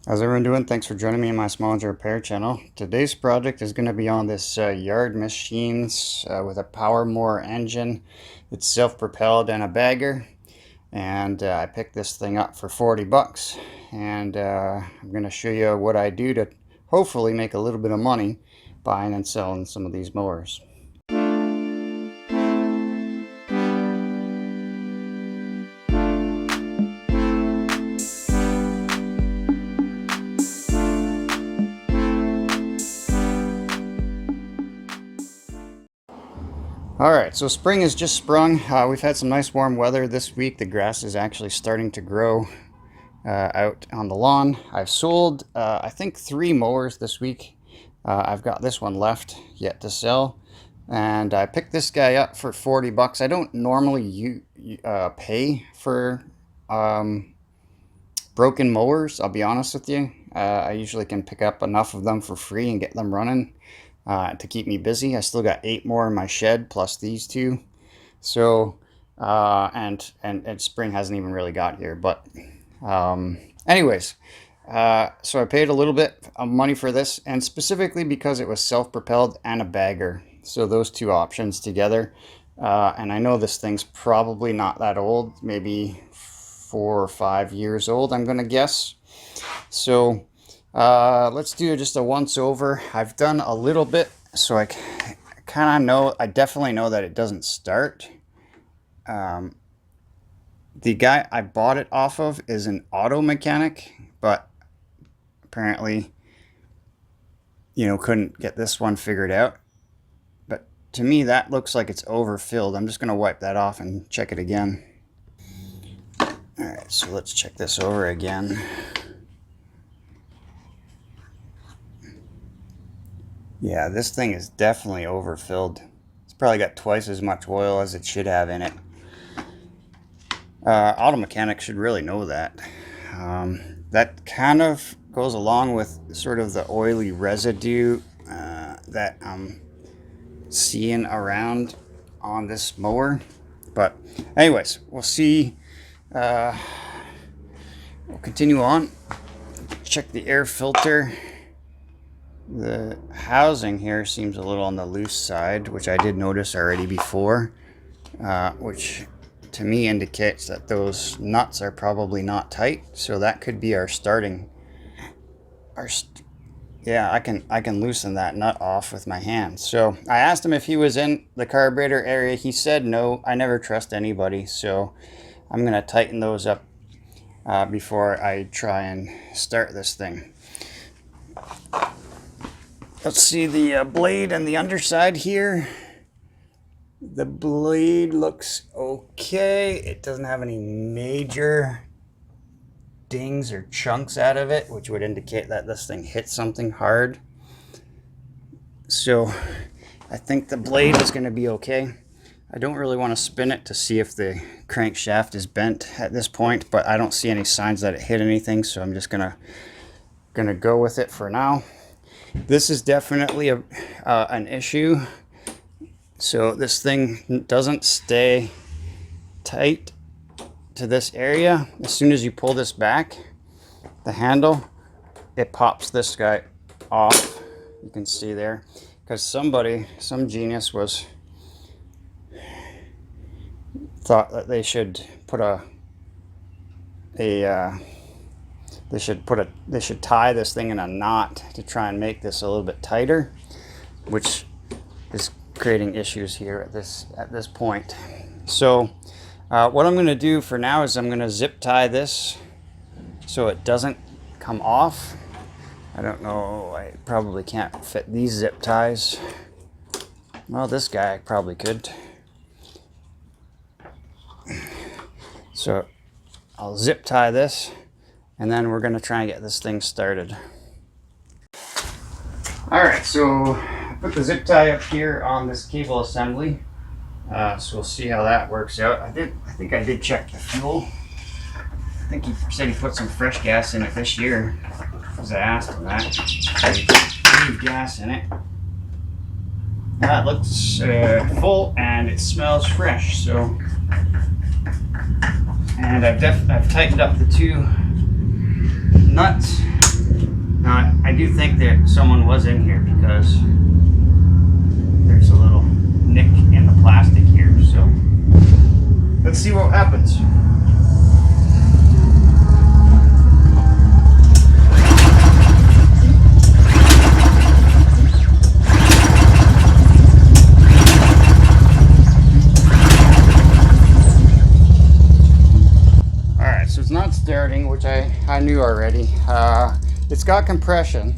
How's everyone doing? Thanks for joining me in my small engine repair channel. Today's project is going to be on this yard machines with a power mower engine. It's self-propelled and a bagger, and I picked this thing up for 40 bucks, and I'm going to show you what I do to hopefully make a little bit of money buying and selling some of these mowers. Alright, so spring has just sprung. We've had some nice warm weather this week. The grass is actually starting to grow out on the lawn. I've sold, I think, 3 mowers this week. I've got this one left yet to sell. And I picked this guy up for 40 bucks. I don't normally pay for broken mowers, I'll be honest with you. I usually can pick up enough of them for free and get them running to keep me busy. I still got 8 more in my shed plus these 2. So and spring hasn't even really got here, but anyways, so I paid a little bit of money for this, and specifically because it was self-propelled and a bagger, so those 2 options together. And I know this thing's probably not that old, maybe 4 or 5 years old, I'm gonna guess. So let's do just a once over. I've done a little bit, so I kind of know, I definitely know that it doesn't start. The guy I bought it off of is an auto mechanic, but apparently, couldn't get this one figured out. But to me, that looks like it's overfilled. I'm just going to wipe that off and check it again. Alright, so let's check this over again. Yeah, this thing is definitely overfilled. It's probably got twice as much oil as it should have in it. Auto mechanics should really know that. That kind of goes along with sort of the oily residue that I'm seeing around on this mower. But anyways, we'll see. We'll continue on. Check the air filter. The housing here seems a little on the loose side, which I did notice already before, which to me indicates that those nuts are probably not tight. So that could be our starting. Yeah, I can loosen that nut off with my hand. So I asked him if he was in the carburetor area. He said no. I never trust anybody, so I'm gonna tighten those up before I try and start this thing. Let's see the blade and the underside here. The blade looks okay. It doesn't have any major dings or chunks out of it, which would indicate that this thing hit something hard. So I think the blade is going to be okay. I don't really want to spin it to see if the crankshaft is bent at this point, but I don't see any signs that it hit anything, so I'm just gonna go with it for now. This is definitely an issue. So this thing doesn't stay tight to this area. As soon as you pull this back, the handle, it pops this guy off. You can see there, because some genius thought that they should put they should tie this thing in a knot to try and make this a little bit tighter, which is creating issues here at this point. So what I'm going to do for now is I'm going to zip tie this so it doesn't come off. I don't know, I probably can't fit these zip ties. Well, this guy probably could. So I'll zip tie this, and then we're going to try and get this thing started. Alright, so I put the zip tie up here on this cable assembly. So we'll see how that works out. I think I did check the fuel. I think he said he put some fresh gas in it this year, because I asked him that. So he leave gas in it. That looks full and it smells fresh. So, and I've tightened up the 2 nuts I do think that someone was in here because there's a little nick in the plastic here. So let's see what happens. Alright, so it's not starting, which I knew already. It's got compression.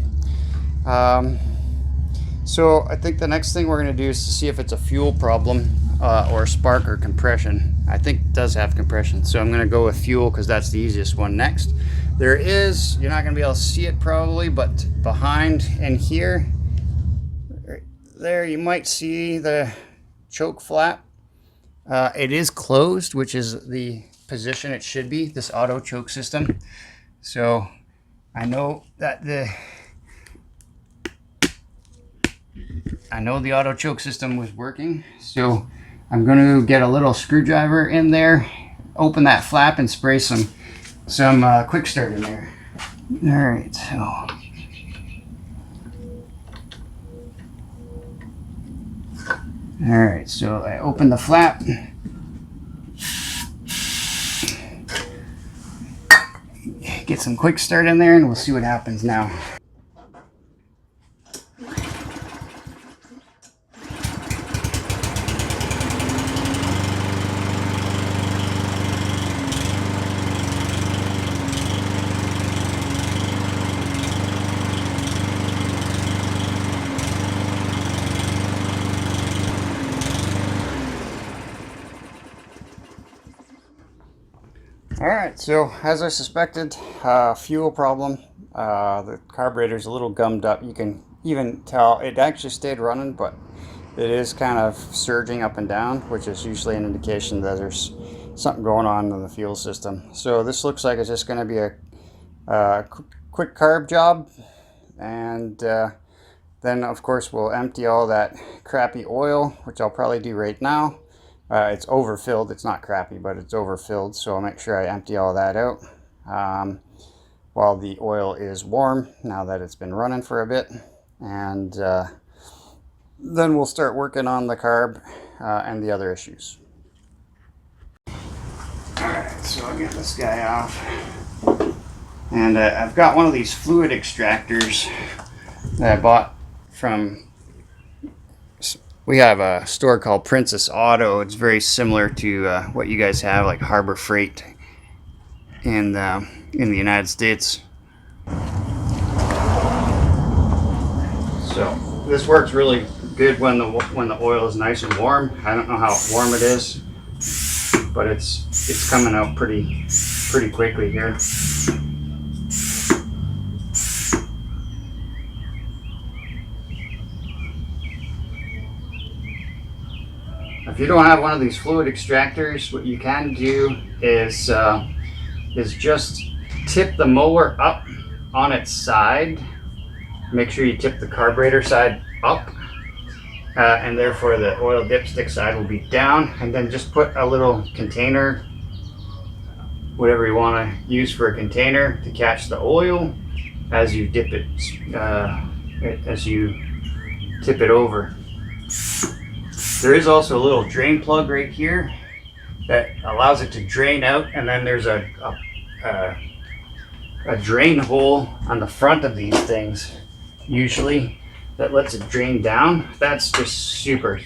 So I think the next thing we're going to do is to see if it's a fuel problem or spark or compression. I think it does have compression, so I'm going to go with fuel because that's the easiest one next. There is, you're not going to be able to see it probably, but behind and here, right there, you might see the choke flap. It is closed, which is the position it should be, this auto choke system. So I know that the auto choke system was working, so I'm going to get a little screwdriver in there, open that flap, and spray some quick start in there. All right, so I open the flap. Get some quick start in there, and we'll see what happens now. Alright, so as I suspected, fuel problem. The carburetor is a little gummed up. You can even tell it actually stayed running, but it is kind of surging up and down, which is usually an indication that there's something going on in the fuel system. So this looks like it's just going to be a quick carb job, and then of course we'll empty all that crappy oil, which I'll probably do right now. It's overfilled. It's not crappy, but it's overfilled, so I'll make sure I empty all that out while the oil is warm, now that it's been running for a bit. And then we'll start working on the carb and the other issues. Alright, so I'll get this guy off. And I've got one of these fluid extractors that I bought from... We have a store called Princess Auto. It's very similar to what you guys have, like Harbor Freight in the United States. So this works really good when the oil is nice and warm. I don't know how warm it is, but it's coming out pretty quickly here. If you don't have one of these fluid extractors, what you can do is just tip the mower up on its side. Make sure you tip the carburetor side up, and therefore the oil dipstick side will be down. And then just put a little container, whatever you want to use for a container, to catch the oil as you dip it, as you tip it over. There is also a little drain plug right here that allows it to drain out, and then there's a drain hole on the front of these things, usually, that lets it drain down. That's just super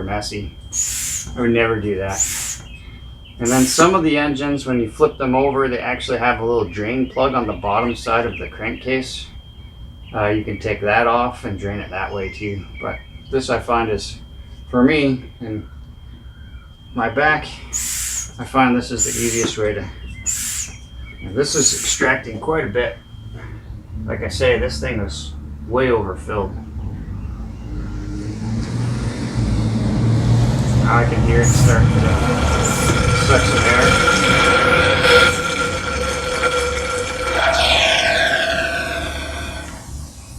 messy. I would never do that. And then some of the engines, when you flip them over, they actually have a little drain plug on the bottom side of the crankcase. You can take that off and drain it that way too. But this, I find, is, for me and my back, I find this is the easiest way to. And this is extracting quite a bit. Like I say, this thing is way overfilled. Now I can hear it start to suck some air.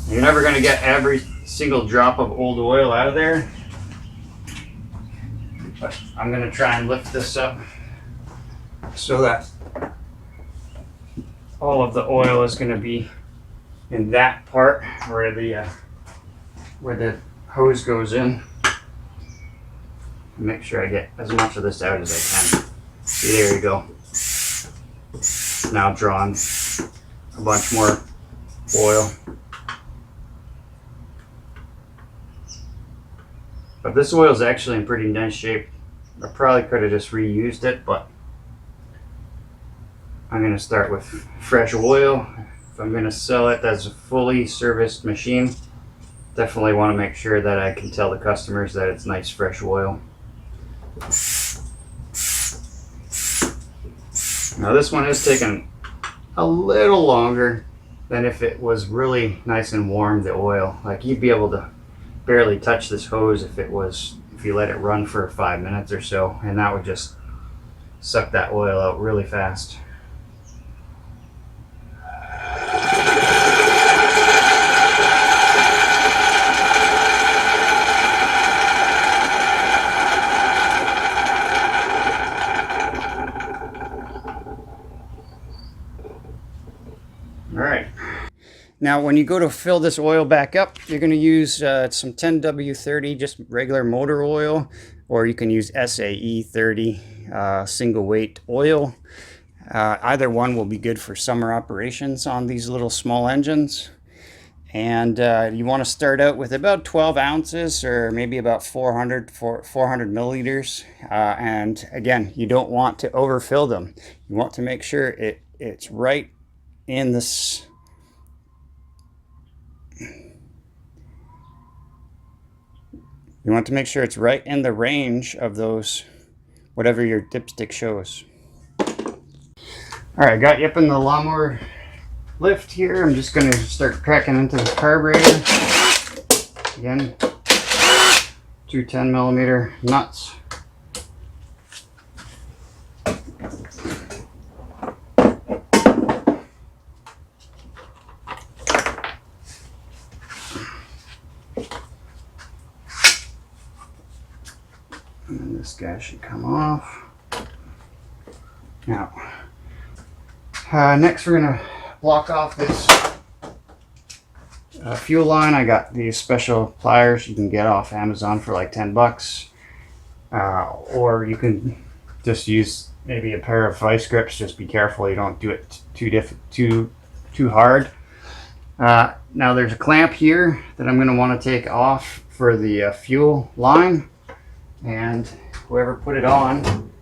You're never going to get every single drop of old oil out of there. But I'm going to try and lift this up so that all of the oil is going to be in that part where the hose goes in. Make sure I get as much of this out as I can. See, there you go. Now drawing a bunch more oil. But this oil is actually in pretty nice shape. I probably could have just reused it, but I'm going to start with fresh oil. If I'm going to sell it as a fully serviced machine, definitely want to make sure that I can tell the customers that it's nice fresh oil. Now this one is taking a little longer than if it was really nice and warm, the oil. Like, you'd be able to barely touch this hose if you let it run for 5 minutes or so, and that would just suck that oil out really fast. Alright, now when you go to fill this oil back up, you're going to use some 10W30, just regular motor oil, or you can use SAE30 single weight oil. Either one will be good for summer operations on these little small engines. And you want to start out with about 12 ounces or maybe about 400 milliliters. And again, you don't want to overfill them. You want to make sure it's right in this. You want to make sure it's right in the range of those, whatever your dipstick shows. All right, got you up in the lawnmower lift here. I'm just going to start cracking into the carburetor. Again, 2 10mm nuts. And then this guy should come off. Now, next we're going to block off this fuel line. I got these special pliers you can get off Amazon for like 10 bucks. Or you can just use maybe a pair of vice grips. Just be careful you don't do it too hard. Now there's a clamp here that I'm going to want to take off for the fuel line. And whoever put it on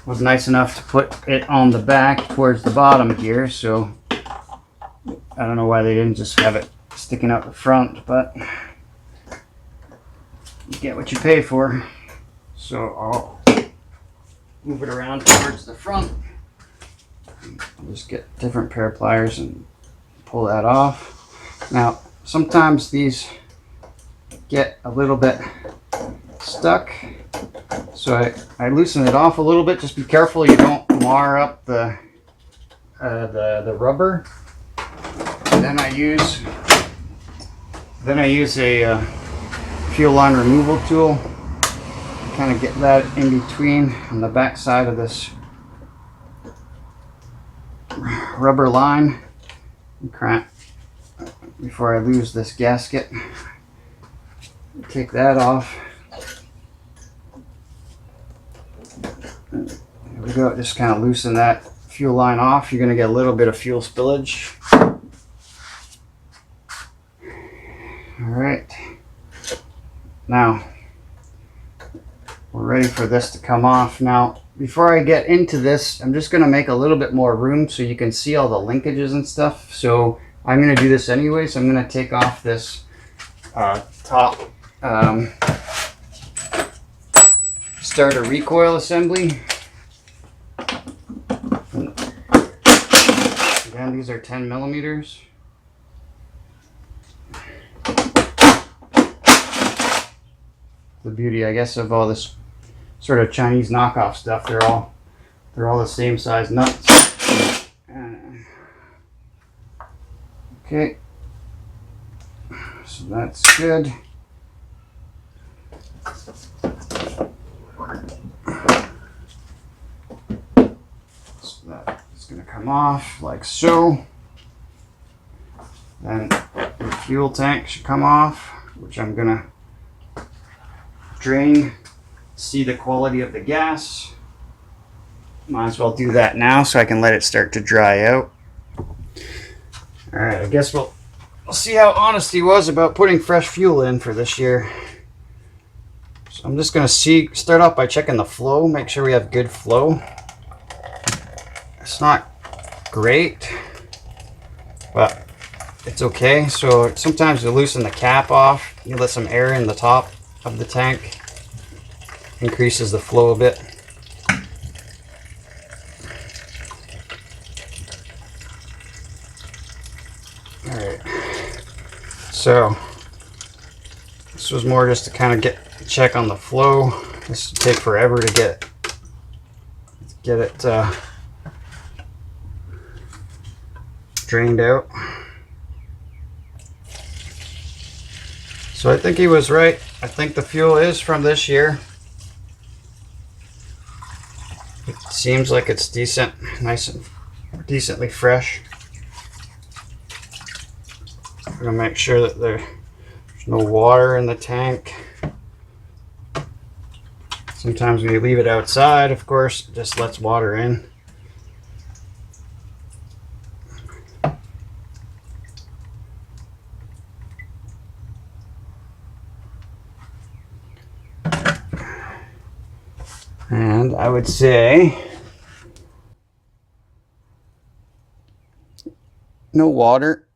was nice enough to put it on the back towards the bottom here, so I don't know why they didn't just have it sticking out the front, but you get what you pay for. So I'll move it around towards the front. I'll just get a different pair of pliers and pull that off. Now sometimes these get a little bit stuck, so I loosen it off a little bit. Just be careful you don't mar up the rubber. And then I use a fuel line removal tool to kind of get that in between on the back side of this rubber line. Crank before I lose this gasket. Take that off. There we go. Just kind of loosen that fuel line off. You're going to get a little bit of fuel spillage. All right. Now we're ready for this to come off. Now, before I get into this, I'm just going to make a little bit more room so you can see all the linkages and stuff. So I'm going to do this anyway. So I'm going to take off this top starter recoil assembly. Again, these are 10mm. The beauty, I guess, of all this sort of Chinese knockoff stuff, they're all the same size nuts. Okay, so that's good. So that is going to come off like so. And the fuel tank should come off, which I'm gonna drain, see the quality of the gas. Might as well do that now so I can let it start to dry out. Alright, I guess we'll see how honest he was about putting fresh fuel in for this year. So I'm just gonna start off by checking the flow, make sure we have good flow. It's not great, but it's okay. So sometimes you loosen the cap off, you let some air in the top of the tank, increases the flow a bit. Alright, so this was more just to kind of check on the flow. This would take forever to get it drained out. So I think he was right. I think the fuel is from this year. It seems like it's decent, nice and decently fresh. I'm gonna make sure that there's no water in the tank. Sometimes when you leave it outside, of course, it just lets water in. And I would say no water.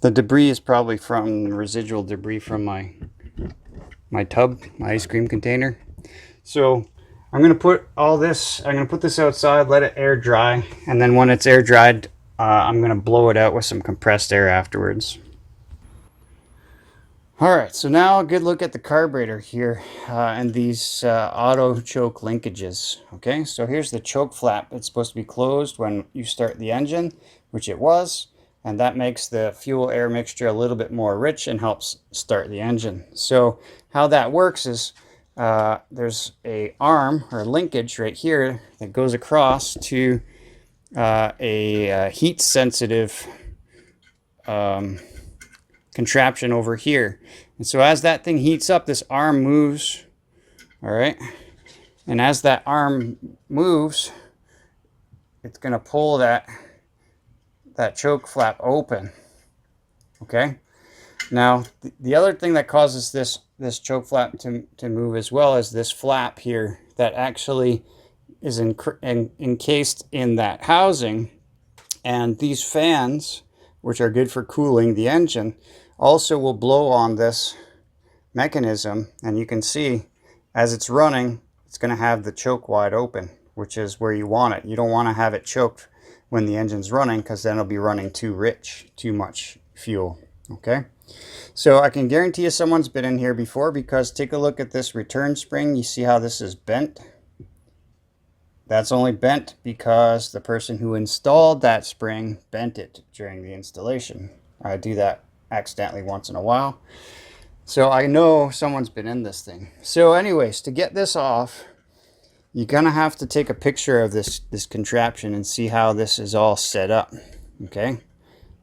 The debris is probably from residual debris from my tub, my ice cream container. So I'm gonna put this outside, let it air dry, and then when it's air dried, I'm gonna blow it out with some compressed air afterwards. All right, so now a good look at the carburetor here and these auto choke linkages. Okay, so here's the choke flap. It's supposed to be closed when you start the engine, which it was, and that makes the fuel air mixture a little bit more rich and helps start the engine. So how that works is there's a arm or linkage right here that goes across to a heat sensitive contraption over here. And so as that thing heats up, this arm moves, all right? And as that arm moves, it's gonna pull that choke flap open, okay? Now, the other thing that causes this choke flap to move as well is this flap here that actually is encased in that housing. And these fans, which are good for cooling the engine, also will blow on this mechanism, and you can see as it's running, it's going to have the choke wide open, which is where you want it. You don't want to have it choked when the engine's running, because then it'll be running too rich, too much fuel. Okay, so I can guarantee you someone's been in here before, because take a look at this return spring. You see how this is bent? That's only bent because the person who installed that spring bent it during the installation. I do that accidentally once in a while. So I know someone's been in this thing. So anyways, to get this off, you're gonna have to take a picture of this contraption and see how this is all set up. Okay.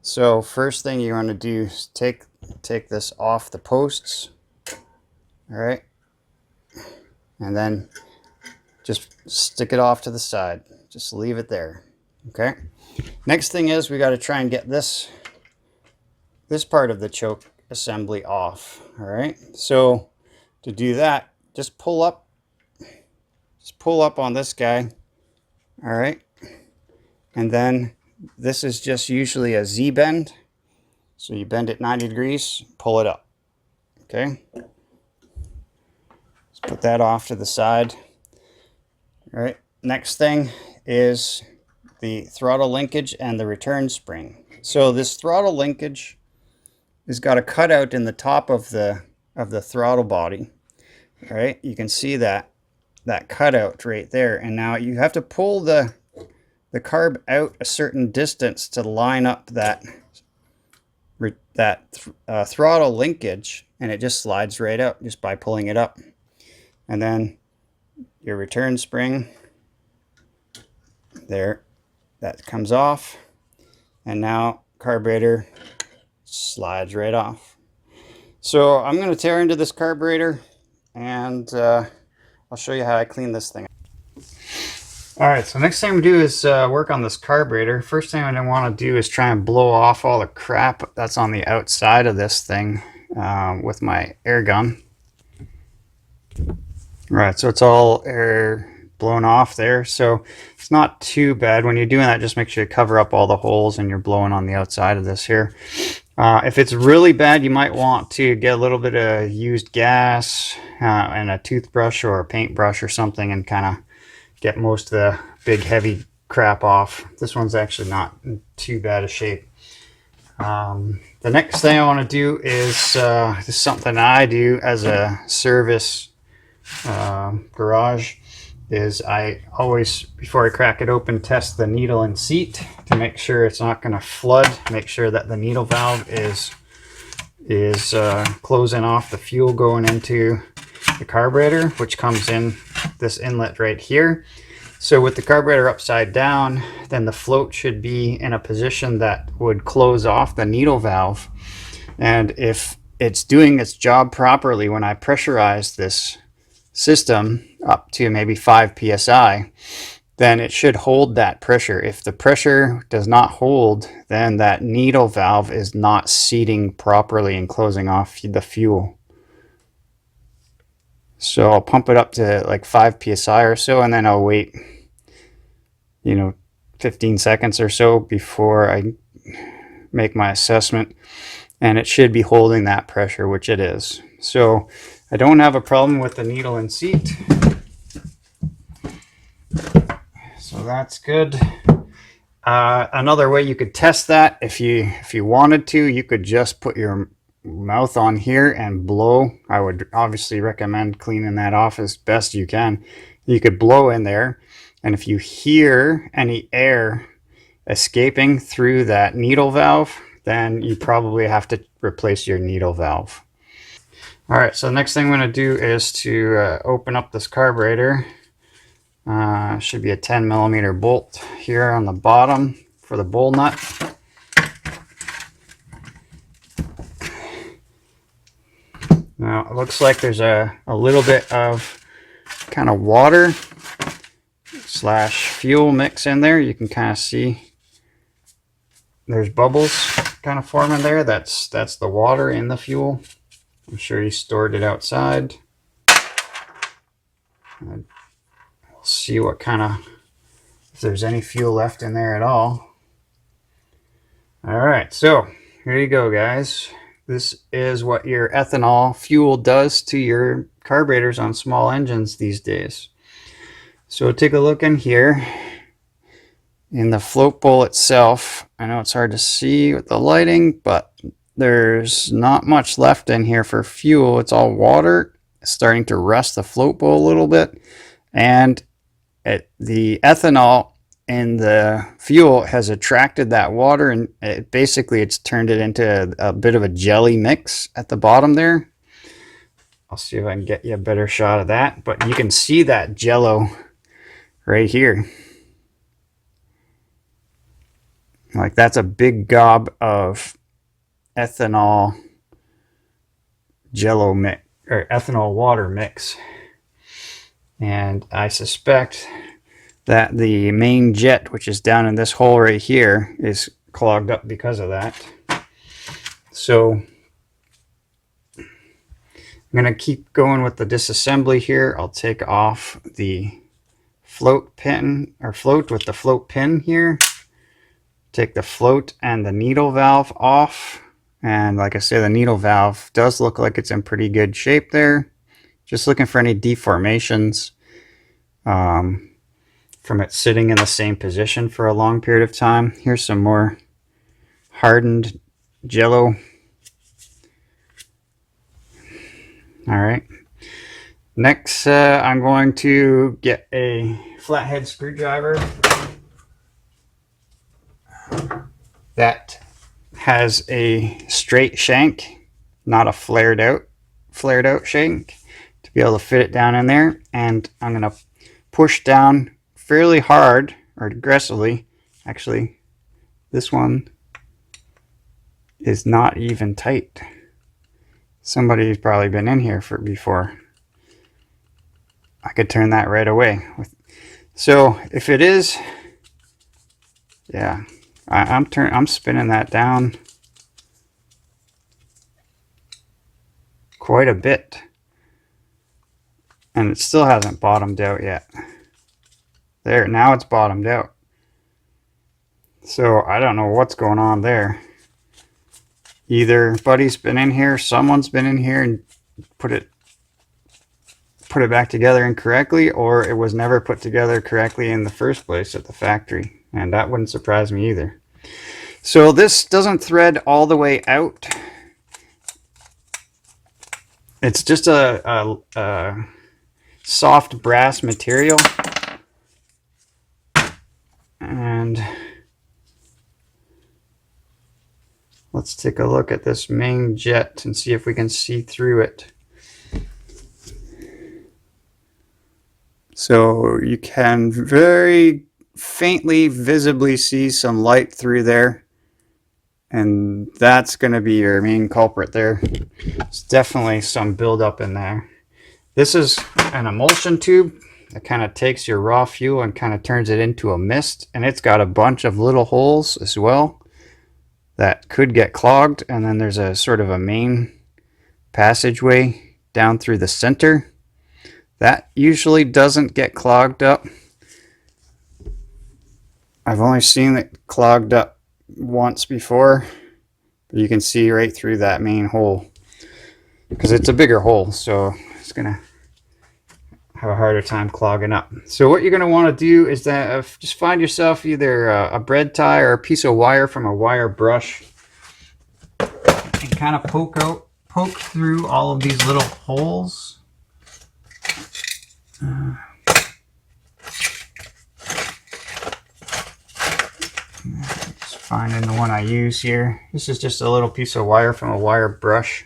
So first thing you're gonna do is take this off the posts. All right. And then just stick it off to the side. Just leave it there. Okay. Next thing is we got to try and get this part of the choke assembly off. All right. So to do that, just pull up on this guy. All right. And then this is just usually a Z bend. So you bend it 90 degrees, pull it up. Okay. Let's put that off to the side. All right, next thing is the throttle linkage and the return spring. So this throttle linkage has got a cutout in the top of the throttle body. All right, you can see that cutout right there. And now you have to pull the carb out a certain distance to line up that throttle linkage, and it just slides right out just by pulling it up. And then your return spring there, that comes off, and now carburetor slides right off. So I'm going to tear into this carburetor, and I'll show you how I clean this thing. Alright, so next thing I'm going to do is work on this carburetor. First thing I want to do is try and blow off all the crap that's on the outside of this thing with my air gun. Right, so it's all air blown off there, so it's not too bad. When you're doing that, just make sure you cover up all the holes and you're blowing on the outside of this here. If it's really bad, you might want to get a little bit of used gas and a toothbrush or a paintbrush or something and kind of get most of the big heavy crap off. This one's actually not in too bad a shape. The next thing I want to do is this is something I do as a service garage, is I always, before I crack it open, test the needle and seat to make sure it's not going to flood. Make sure that the needle valve is closing off the fuel going into the carburetor, which comes in this inlet right here. So with the carburetor upside down, then the float should be in a position that would close off the needle valve. And if it's doing its job properly, when I pressurize this system up to maybe 5 psi, then it should hold that pressure. If the pressure does not hold, then that needle valve is not seating properly and closing off the fuel. So I'll pump it up to like 5 psi or so, and then I'll wait, 15 seconds or so before I make my assessment, and it should be holding that pressure, which it is. So I don't have a problem with the needle and seat, so that's good. Another way you could test that, if you wanted to, you could just put your mouth on here and blow. I would obviously recommend cleaning that off as best you can. You could blow in there, and if you hear any air escaping through that needle valve, then you probably have to replace your needle valve. All right, so the next thing I'm going to do is to open up this carburetor. Should be a 10mm bolt here on the bottom for the bowl nut. Now it looks like there's a little bit of kind of water / fuel mix in there. You can kind of see there's bubbles kind of forming there. That's the water in the fuel. I'm sure he stored it outside. We'll see what kind of, if there's any fuel left in there at all. All right, so here you go, guys. This is what your ethanol fuel does to your carburetors on small engines these days. So take a look in here in the float bowl itself. I know it's hard to see with the lighting, but there's not much left in here for fuel. It's all water. It's starting to rust the float bowl a little bit, and the ethanol in the fuel has attracted that water, and it's turned it into a bit of a jelly mix at the bottom there. I'll see if I can get you a better shot of that, but you can see that jello right here. Like, that's a big gob of ethanol jello mix, or ethanol water mix. And I suspect that the main jet, which is down in this hole right here, is clogged up because of that. So I'm going to keep going with the disassembly here. I'll take off the float pin, or float with the float pin here. Take the float and the needle valve off. And like I say, the needle valve does look like it's in pretty good shape there. Just looking for any deformations from it sitting in the same position for a long period of time. Here's some more hardened jello. All right. Next, I'm going to get a flathead screwdriver that has a straight shank, not a flared out shank, to be able to fit it down in there. And I'm going to push down fairly hard, or aggressively. Actually, this one is not even tight. Somebody's probably been in here before. I could turn that right away. So if it is, yeah, I'm spinning that down quite a bit, and it still hasn't bottomed out yet. There, now it's bottomed out. So I don't know what's going on there. Either Buddy's been in here, someone's been in here and put it back together incorrectly, or it was never put together correctly in the first place at the factory, and that wouldn't surprise me either. So this doesn't thread all the way out. It's just a soft brass material, and let's take a look at this main jet and see if we can see through it. So you can very faintly, visibly see some light through there, and that's going to be your main culprit there. There's definitely some buildup in there. This is an emulsion tube that kind of takes your raw fuel and kind of turns it into a mist, and it's got a bunch of little holes as well that could get clogged, and then there's a sort of a main passageway down through the center. That usually doesn't get clogged up. I've only seen it clogged up once before, but you can see right through that main hole because it's a bigger hole, so it's gonna have a harder time clogging up. So what you're going to want to do is that just find yourself either a bread tie or a piece of wire from a wire brush and kind of poke through all of these little holes. Just finding the one I use here. This is just a little piece of wire from a wire brush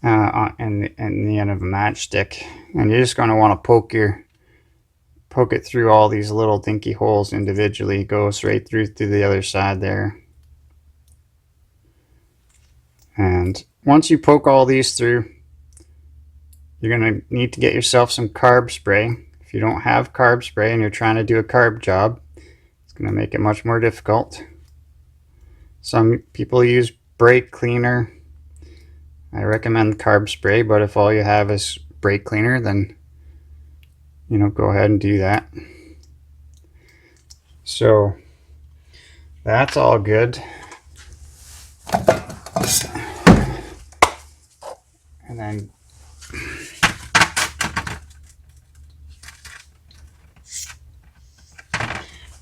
and the end of a matchstick, and you're just going to want to poke it through all these little dinky holes individually. It goes right through to the other side there. And once you poke all these through, you're going to need to get yourself some carb spray. If you don't have carb spray and you're trying to do a carb job, it's going to make it much more difficult. Some people use brake cleaner. I recommend carb spray, but if all you have is brake cleaner, then go ahead and do that. So that's all good. And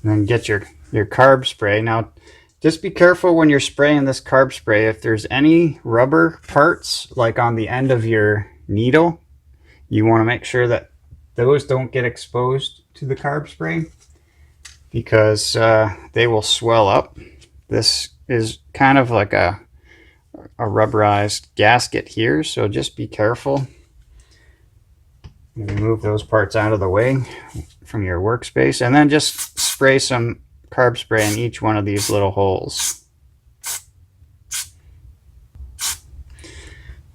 then get your carb spray. Now, just be careful when you're spraying this carb spray. If there's any rubber parts, like on the end of your needle, you want to make sure that those don't get exposed to the carb spray, because they will swell up. This is kind of like a rubberized gasket here, so just be careful. Move those parts out of the way from your workspace, and then just spray some carb spray in each one of these little holes.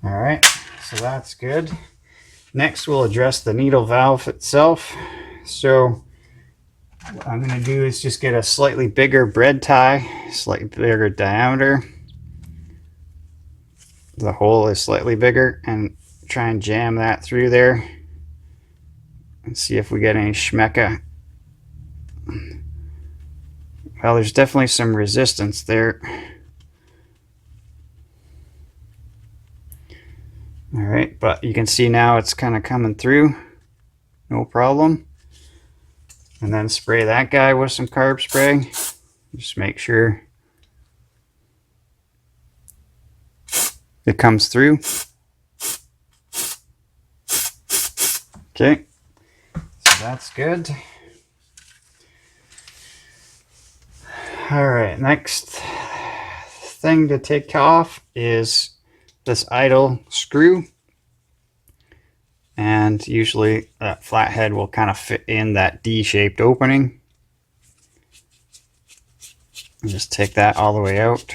All right, so that's good. Next, we'll address the needle valve itself. So what I'm going to do is just get a slightly bigger bread tie, slightly bigger diameter. The hole is slightly bigger, and try and jam that through there and see if we get any schmecka. Well, there's definitely some resistance there. All right, but you can see now it's kind of coming through, no problem. And then spray that guy with some carb spray. Just make sure it comes through. Okay, so that's good. All right, next thing to take off is this idle screw, and usually that flathead will kind of fit in that D-shaped opening. And just take that all the way out.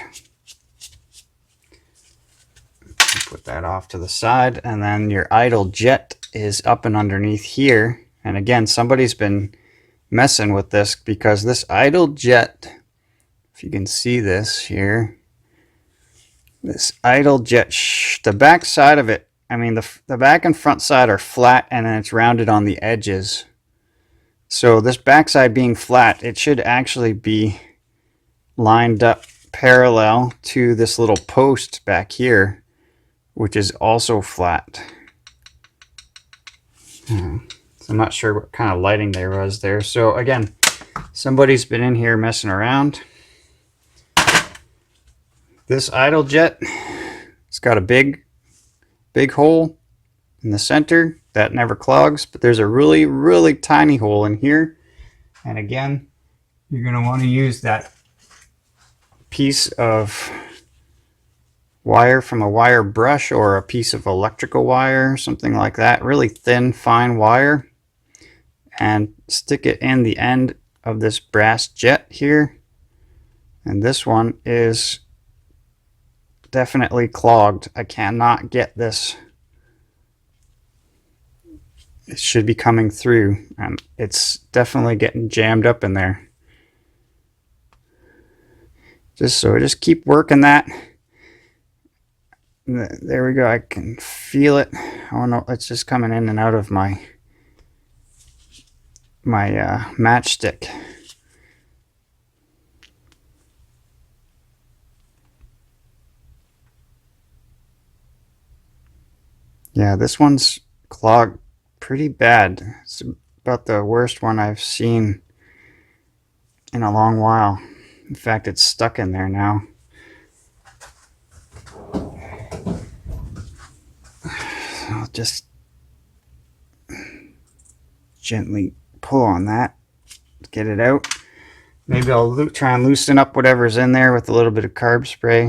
that off to the side, and then your idle jet is up and underneath here. And again, somebody's been messing with this because this idle jet, if you can see this here, this idle jet, the back side of it, I mean the back and front side are flat, and then it's rounded on the edges. So this backside being flat, it should actually be lined up parallel to this little post back here, which is also flat. So I'm not sure what kind of lighting there was there. So again, somebody's been in here messing around. This idle jet, it's got a big hole in the center that never clogs, but there's a really tiny hole in here. And again, you're going to want to use that piece of wire from a wire brush or a piece of electrical wire, something like that, really thin, fine wire, and stick it in the end of this brass jet here. And this one is definitely clogged. I cannot get this. It should be coming through, and it's definitely getting jammed up in there. Just keep working that. There we go. I can feel it. Oh no, it's just coming in and out of my matchstick. Yeah, this one's clogged pretty bad. It's about the worst one I've seen in a long while. In fact, it's stuck in there now. I'll just gently pull on that, get it out. Maybe I'll try and loosen up whatever's in there with a little bit of carb spray.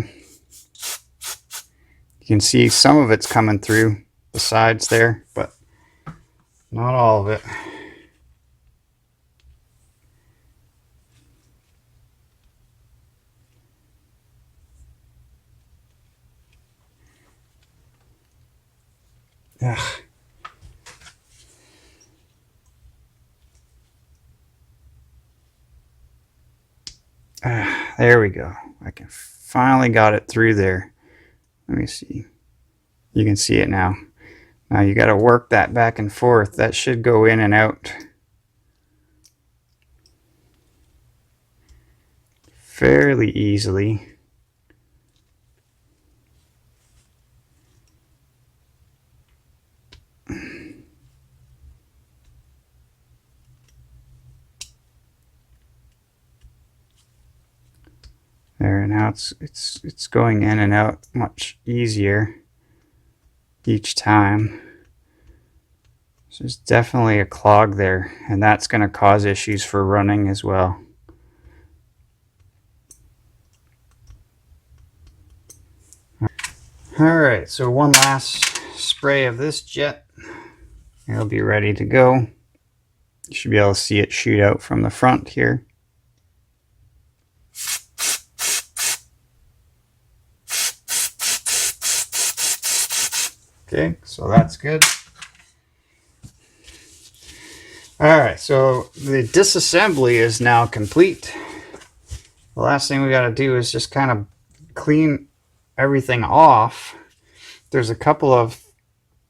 You can see some of it's coming through the sides there, but not all of it. Ugh. There we go. I can finally got it through there. Let me see. You can see it now. Now you got to work that back and forth. That should go in and out fairly easily. There, now it's going in and out much easier each time. So there's definitely a clog there, and that's going to cause issues for running as well. Alright, so one last spray of this jet. It'll be ready to go. You should be able to see it shoot out from the front here. Okay, so that's good. Alright, so the disassembly is now complete. The last thing we got to do is just kind of clean everything off. There's a couple of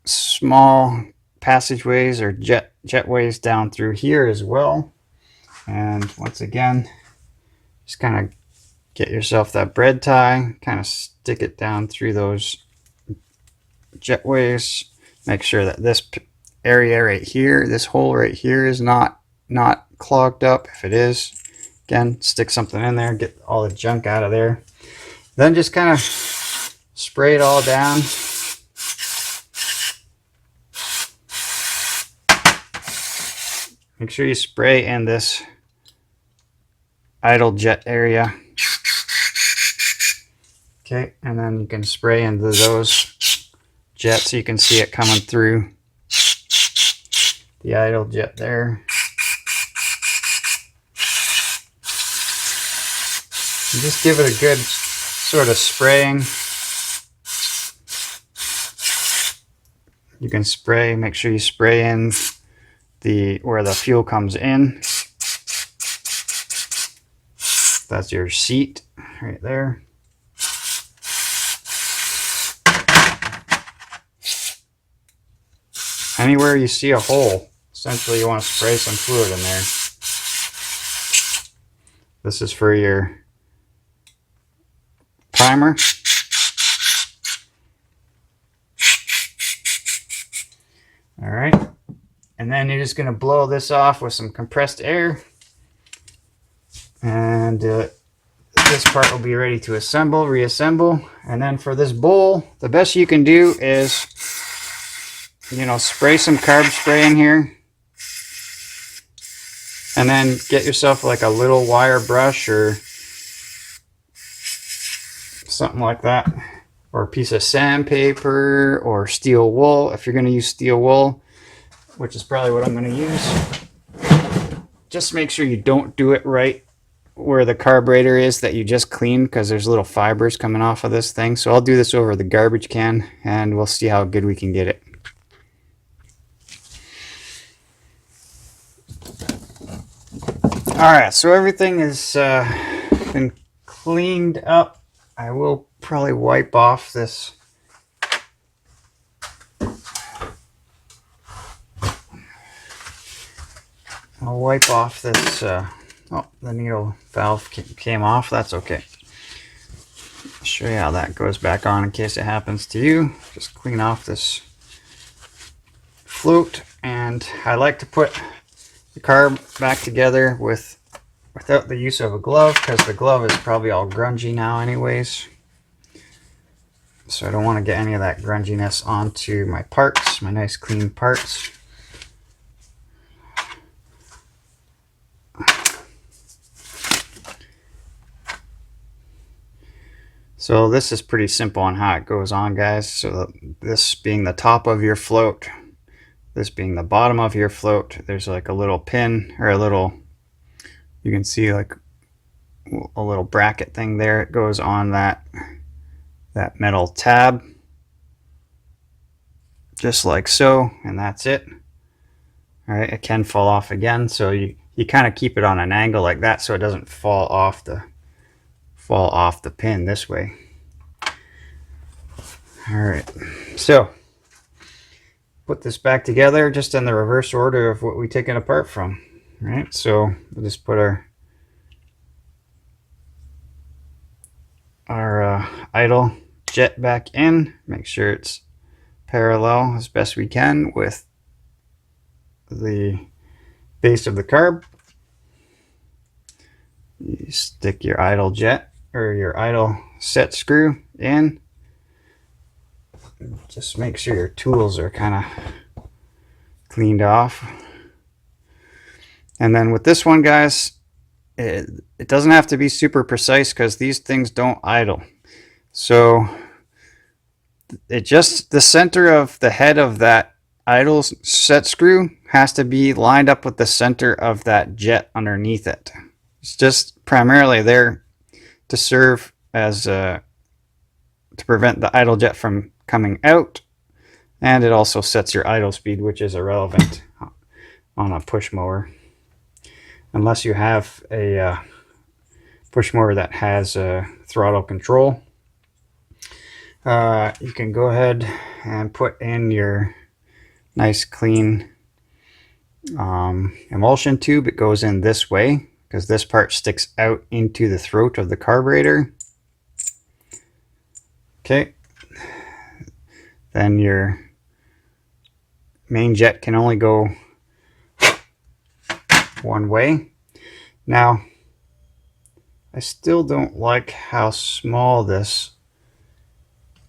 small passageways or jetways down through here as well. And once again, just kind of get yourself that bread tie, kind of stick it down through those jetways. Make sure that this area right here, this hole right here, is not clogged up. If it is, again, stick something in there, get all the junk out of there. Then just kind of spray it all down. Make sure you spray in this idle jet area. Okay, and then you can spray into those jets so you can see it coming through the idle jet there. And just give it a good sort of spraying. you can spray, make sure you spray in where the fuel comes in. That's your seat right there. Anywhere you see a hole, essentially you want to spray some fluid in there. This is for your primer. All right, and then you're just going to blow this off with some compressed air, and this part will be ready to assemble, reassemble. And then for this bowl, the best you can do is, you know, spray some carb spray in here, and then get yourself like a little wire brush or something like that, or a piece of sandpaper or steel wool if you're going to use steel wool, which is probably what I'm going to use. Just make sure you don't do it right where the carburetor is that you just cleaned, because there's little fibers coming off of this thing. So I'll do this over the garbage can and we'll see how good we can get it. Alright, so everything has been cleaned up. I will probably wipe off this oh, the needle valve came off. That's okay. I'll show you how that goes back on in case it happens to you. Just clean off this float, and I like to put the carb back together without the use of a glove, because the glove is probably all grungy now anyways. So I don't want to get any of that grunginess onto my parts, my nice clean parts. So this is pretty simple on how it goes on, guys. So this being the top of your float, this being the bottom of your float, there's like a little pin, or a little, you can see like a little bracket thing there. It goes on that metal tab, just like so, and that's it. All right, it can fall off again, so you kind of keep it on an angle like that so it doesn't fall off the pin this way. All right, so put this back together just in the reverse order of what we take it apart from. All right, so we'll just put our idle jet back in. Make sure it's parallel as best we can with the base of the carb. You stick your idle jet, or your idle set screw in. Just make sure your tools are kind of cleaned off. And then with this one, guys, it doesn't have to be super precise, because these things don't idle. So it just, the center of the head of that idle set screw has to be lined up with the center of that jet underneath it. It's just primarily there to serve as to prevent the idle jet from coming out, and it also sets your idle speed, which is irrelevant on a push mower, unless you have a push mower that has throttle control. You can go ahead and put in your nice clean emulsion tube. It goes in this way because this part sticks out into the throat of the carburetor. Okay, then your main jet can only go one way. Now, I still don't like how small this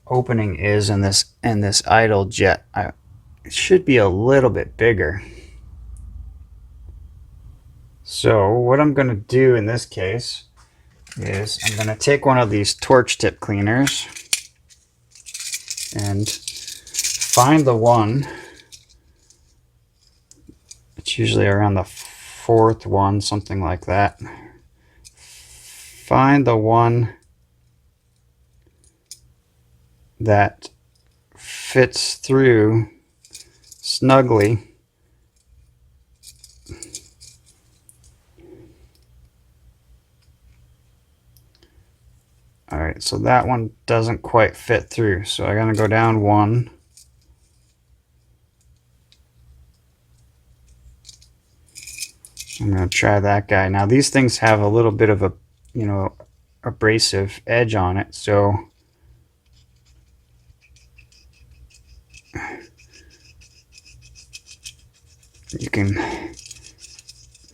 opening is in this idle jet. It should be a little bit bigger. So what I'm going to do in this case is I'm going to take one of these torch tip cleaners and find the one, it's usually around the fourth one, something like that. Find the one that fits through snugly. All right, so that one doesn't quite fit through, so I'm gonna go down one. I'm gonna try that guy. Now these things have a little bit of a, you know, abrasive edge on it, so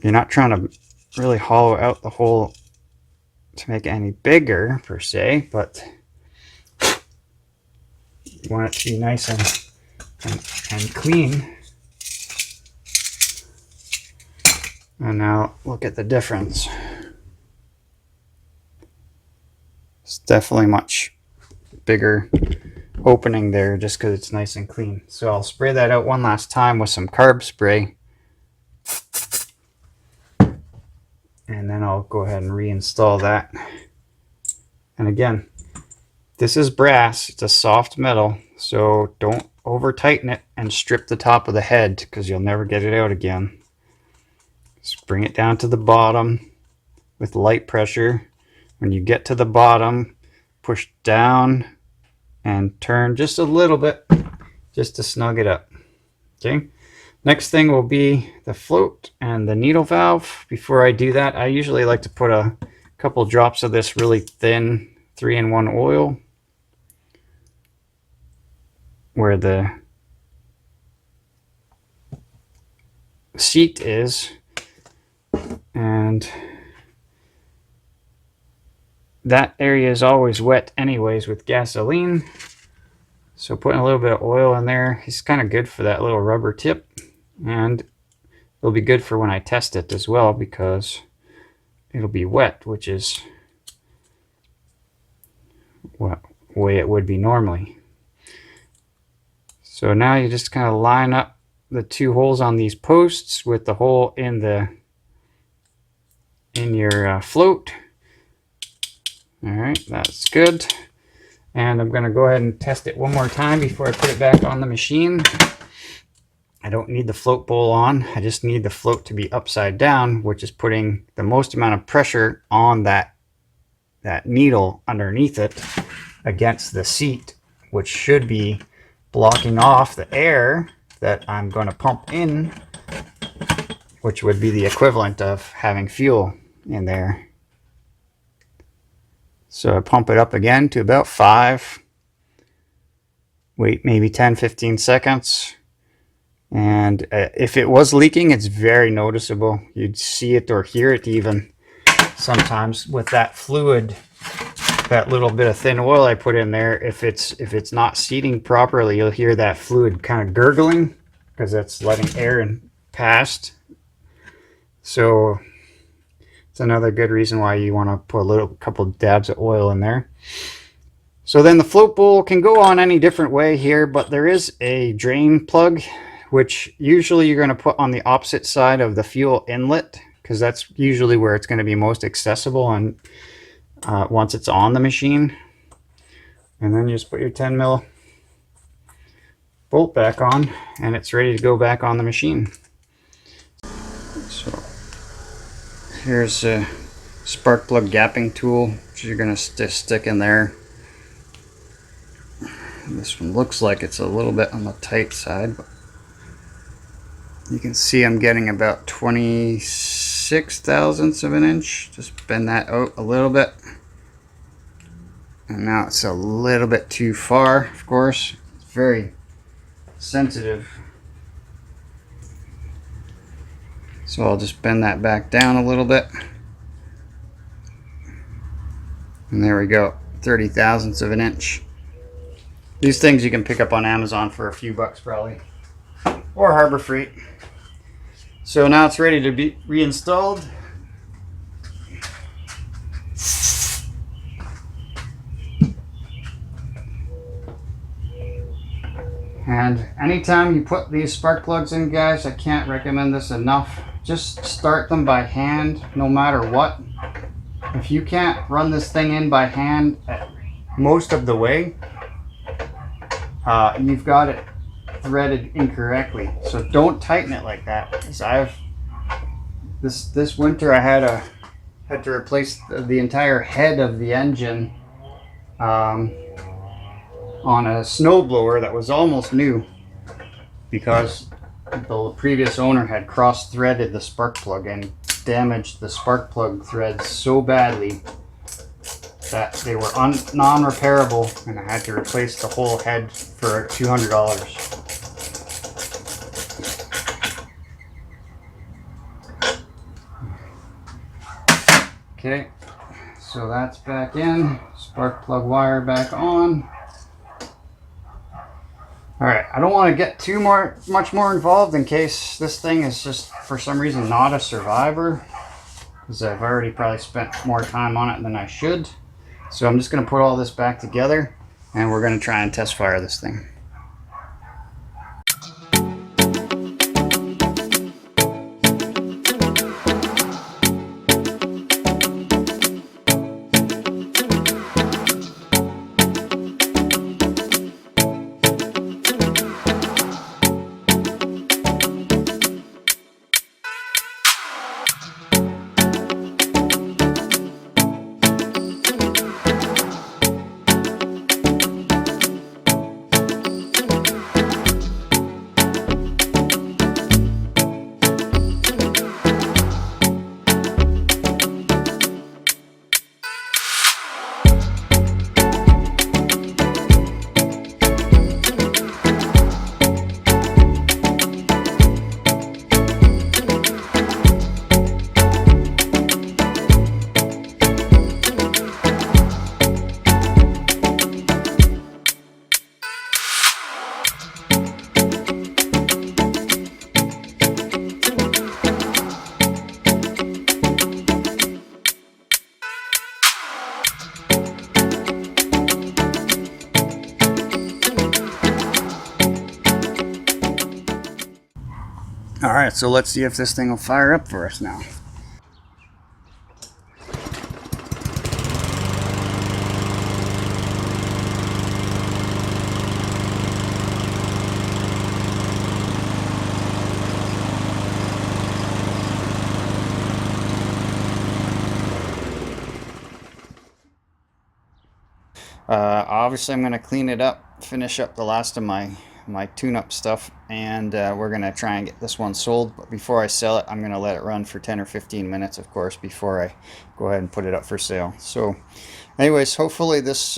you're not trying to really hollow out the hole to make it any bigger per se, but you want it to be nice and clean. And now look at the difference. It's definitely much bigger opening there just because it's nice and clean. So I'll spray that out one last time with some carb spray. And then I'll go ahead and reinstall that. And again, this is brass, it's a soft metal, so don't over tighten it and strip the top of the head because you'll never get it out again. Just bring it down to the bottom with light pressure. When you get to the bottom, push down and turn just a little bit just to snug it up. Okay. Next thing will be the float and the needle valve. Before I do that, I usually like to put a couple drops of this really thin 3-in-1 oil where the seat is, and that area is always wet anyways with gasoline, so putting a little bit of oil in there is kind of good for that little rubber tip. And it'll be good for when I test it as well because it'll be wet, which is what way it would be normally. So now you just kind of line up the two holes on these posts with the hole in your float. All right, that's good. And I'm going to go ahead and test it one more time before I put it back on the machine. I don't need the float bowl on. I just need the float to be upside down, which is putting the most amount of pressure on that needle underneath it against the seat, which should be blocking off the air that I'm going to pump in, which would be the equivalent of having fuel in there. So I pump it up again to about 5. Wait maybe 10-15 seconds. And if it was leaking, it's very noticeable. You'd see it or hear it even sometimes with that fluid, that little bit of thin oil I put in there. If it's not seating properly, you'll hear that fluid kind of gurgling because that's letting air in past. So it's another good reason why you want to put a couple dabs of oil in there. So then the float bowl can go on any different way here, but there is a drain plug, which usually you're going to put on the opposite side of the fuel inlet because that's usually where it's going to be most accessible and once it's on the machine. And then you just put your 10 mil bolt back on and it's ready to go back on the machine. So here's a spark plug gapping tool, which you're going to stick in there. This one looks like it's a little bit on the tight side, but you can see I'm getting about 26 thousandths of an inch. Just bend that out a little bit. And now it's a little bit too far, of course. It's very sensitive. So I'll just bend that back down a little bit. And there we go, 30 thousandths of an inch. These things you can pick up on Amazon for a few bucks probably, or Harbor Freight. So now it's ready to be reinstalled. And anytime you put these spark plugs in, guys, I can't recommend this enough. Just start them by hand no matter what. If you can't run this thing in by hand most of the way, you've got it threaded incorrectly. So don't tighten it like that. Because this winter I had to replace the entire head of the engine on a snowblower that was almost new, because the previous owner had cross-threaded the spark plug and damaged the spark plug threads so badly that they were non-repairable, and I had to replace the whole head for $200. Okay, so that's back in, spark plug wire back on. Alright, I don't want to get much more involved in case this thing is just for some reason not a survivor, because I've already probably spent more time on it than I should. So I'm just going to put all this back together and we're going to try and test fire this thing. Alright, so let's see if this thing will fire up for us now. Obviously I'm going to clean it up, finish up the last of my tune-up stuff, and we're going to try and get this one sold. But before I sell it, I'm going to let it run for 10 or 15 minutes, of course, before I go ahead and put it up for sale. So anyways, hopefully this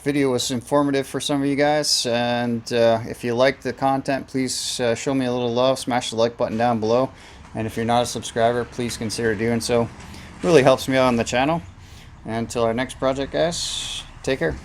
video was informative for some of you guys, and if you like the content, please show me a little love, smash the like button down below, and if you're not a subscriber, please consider doing so. It really helps me out on the channel. And until our next project, guys, take care.